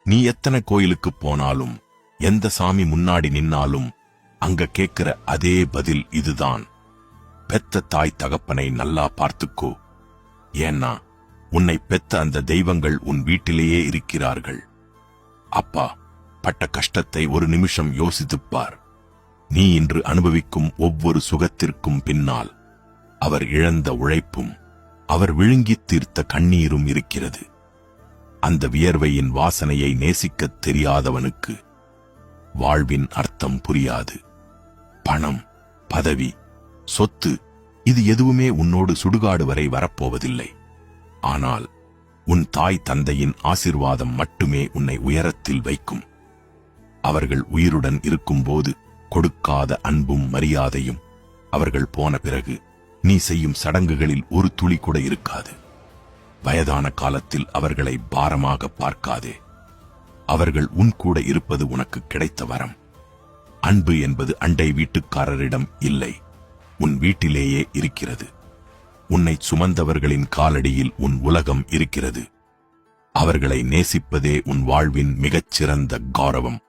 நீ எத்தனை கோயிலுக்கு போனாலும், எந்த சாமி முன்னாடி நின்னாலும் அங்க கேட்கிற அதே பதில் இதுதான். பெத்த தாய் தகப்பனை நல்லா பார்த்துக்கோ. ஏன்னா உன்னை பெத்த அந்த தெய்வங்கள் உன் வீட்டிலேயே இருக்கிறார்கள். அப்பா பட்ட கஷ்டத்தை ஒரு நிமிஷம் யோசித்துப்பார். நீ இன்று அனுபவிக்கும் ஒவ்வொரு சுகத்திற்கும் பின்னால் அவர் இழந்த உழைப்பும் அவர் விழுங்கித் தீர்த்த கண்ணீரும் இருக்கிறது. அந்த வியர்வையின் வாசனையை நேசிக்கத் தெரியாதவனுக்கு வாழ்வின் அர்த்தம் புரியாது. பணம், பதவி, சொத்து இது எதுவுமே உன்னோடு சுடுகாடு வரை வரப்போவதில்லை. ஆனால் உன் தாய் தந்தையின் ஆசீர்வாதம் மட்டுமே உன்னை உயரத்தில் வைக்கும். அவர்கள் உயிருடன் இருக்கும்போது கொடுக்காத அன்பும் மரியாதையும் அவர்கள் போன பிறகு நீ செய்யும் சடங்குகளில் ஒரு துளி கூட இருக்காது. வயதான காலத்தில் அவர்களை பாரமாக பார்க்காதே. அவர்கள் உன் கூட இருப்பது உனக்கு கிடைத்த வரம். அன்பு என்பது அண்டை வீட்டுக்காரரிடம் இல்லை, உன் வீட்டிலேயே இருக்கிறது. உன்னை சுமந்தவர்களின் காலடியில் உன் உலகம் இருக்கிறது. அவர்களை நேசிப்பதே உன் வாழ்வின் மிகச்சிறந்த கௌரவம்.